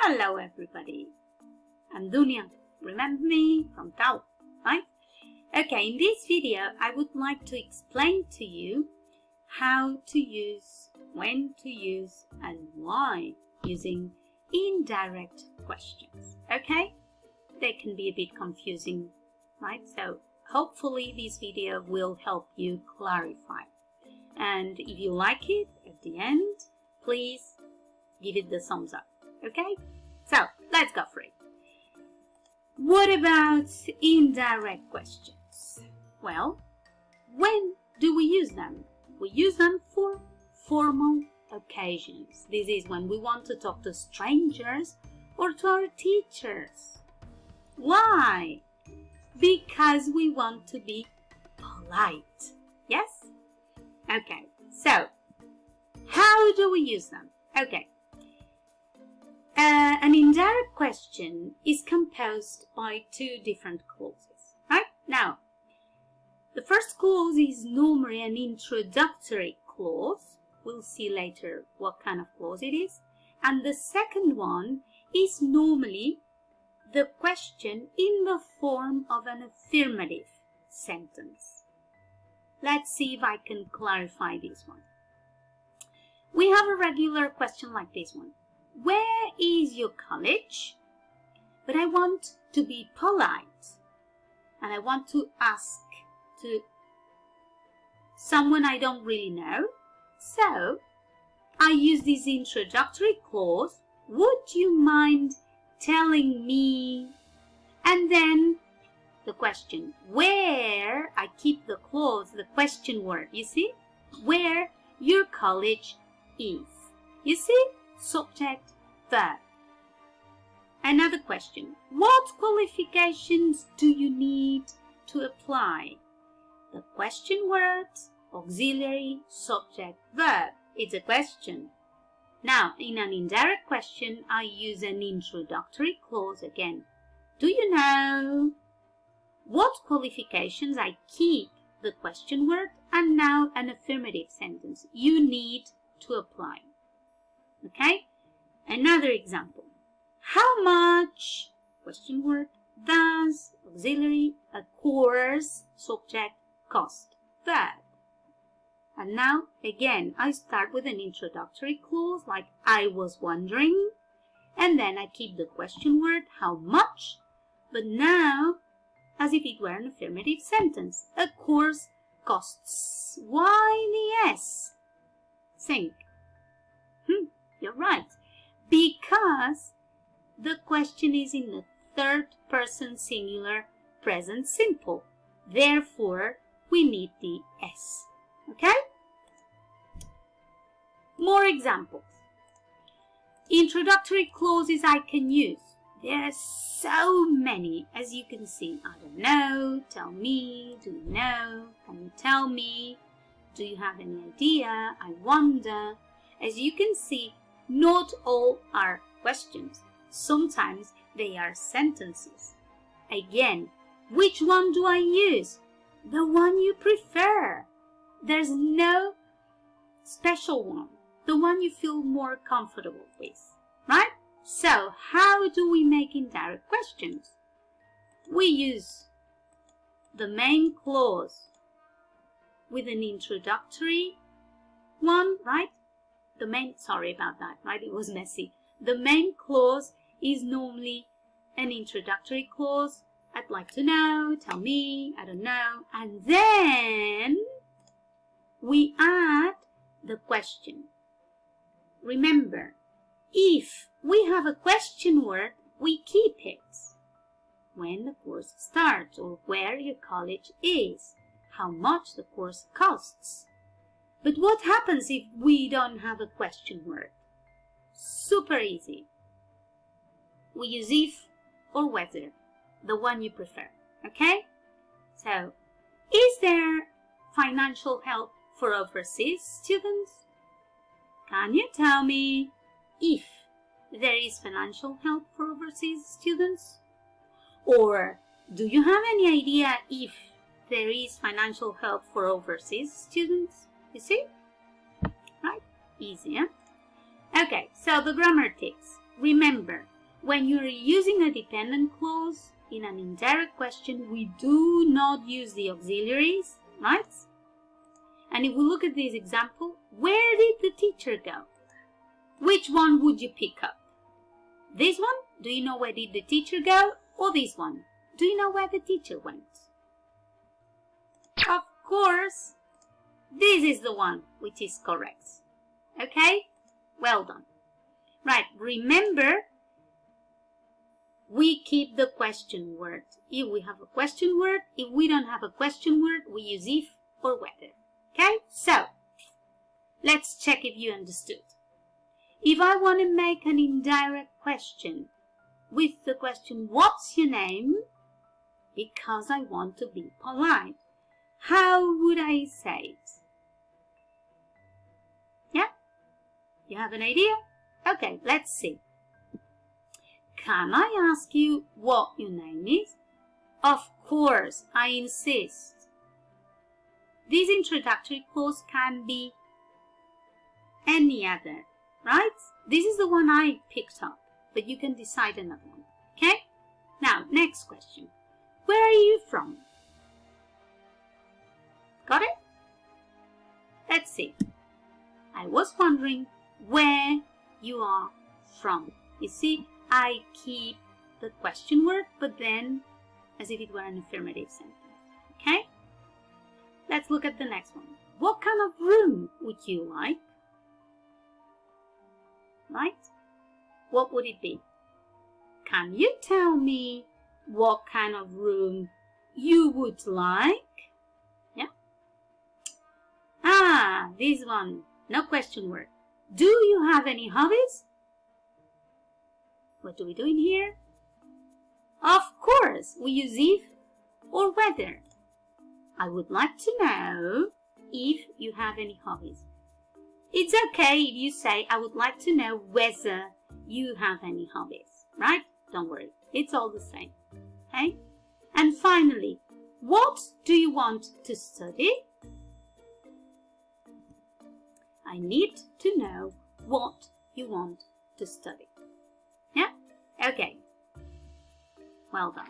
Hello everybody, I'm Dunia. Remember me from Tau, right? Okay, in this video I would like to explain to you how to use, when to use and why using indirect questions, okay? They can be a bit confusing, right? So hopefully this video will help you clarify. And if you like it at the end, please give it the thumbs up, okay? So let's go for it. What about indirect questions? Well, when do we use them? We use them for formal occasions. This is when we want to talk to strangers or to our teachers. Why? Because we want to be polite. Yes? Okay, so how do we use them? Okay. An indirect question is composed by two different clauses, right? Now, the first clause is normally an introductory clause. We'll see later what kind of clause it is. And the second one is normally the question in the form of an affirmative sentence. Let's see if I can clarify this one. We have a regular question like this one. Where is your college? But I want to be polite and I want to ask to someone I don't really know. So I use this introductory clause. Would you mind telling me? And then the question, where, I keep the clause, the question word, you see? Where your college is. You see? Subject, verb. Another question. What qualifications do you need to apply? The question word, auxiliary, subject, verb. It's a question. Now, in an indirect question, I use an introductory clause again. Do you know? What qualifications? I keep the question word and now an affirmative sentence. You need to apply. Okay? Another example. How much, question word, does, auxiliary, a course, subject, cost, verb. And now, again, I start with an introductory clause like I was wondering, and then I keep the question word, how much, but now, as if it were an affirmative sentence. A course costs. Why the S? Think. You're right. Because the question is in the third person singular present simple. Therefore, we need the S. Okay? More examples. Introductory clauses I can use. There are so many, as you can see. I don't know, tell me, do you know, can you tell me, do you have any idea, I wonder. As you can see, not all are questions. Sometimes they are sentences. Again, which one do I use? The one you prefer. There's no special one. The one you feel more comfortable with, right? So, how do we make indirect questions? We use the main clause with an introductory one, right? Sorry about that, right? It was messy. The main clause is normally an introductory clause. I'd like to know, tell me, I don't know. And then we add the question. Remember, if we have a question word, we keep it. When the course starts or where your college is, how much the course costs. But what happens if we don't have a question word? Super easy. We use if or whether, the one you prefer, okay? So, is there financial help for overseas students? Can you tell me if there is financial help for overseas students? Or do you have any idea if there is financial help for overseas students? You see? Right? Easy, huh? Okay, so the grammar tips. Remember, when you're using a dependent clause in an indirect question, we do not use the auxiliaries, right? And if we look at this example, where did the teacher go? Which one would you pick up? This one? Do you know where did the teacher go? Or this one? Do you know where the teacher went? Of course, this is the one which is correct. Okay? Well done. Right, remember, we keep the question word. If we have a question word, if we don't have a question word, we use if or whether. Okay? So, let's check if you understood. If I want to make an indirect question with the question, what's your name? Because I want to be polite. How would I say it? Yeah? You have an idea? Okay, let's see. Can I ask you what your name is? Of course, I insist. This introductory clause can be any other, right? This is the one I picked up, but you can decide another one, okay? Now, next question. Where are you from? Got it? Let's see. I was wondering where you are from. You see, I keep the question word, but then as if it were an affirmative sentence. Okay? Let's look at the next one. What kind of room would you like? Right? What would it be? Can you tell me what kind of room you would like? Yeah? Ah, this one. No question word. Do you have any hobbies? What do we do in here? Of course, we use if or whether. I would like to know if you have any hobbies. It's okay if you say, I would like to know whether you have any hobbies, right? Don't worry, it's all the same, okay? And finally, what do you want to study? I need to know what you want to study. Yeah? Okay. Well done.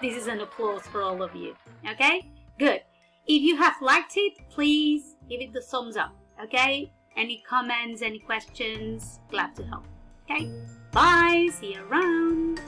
This is an applause for all of you. Okay? Good. If you have liked it, please give it the thumbs up. Okay? Any comments, any questions? Glad to help. Okay? Bye. See you around.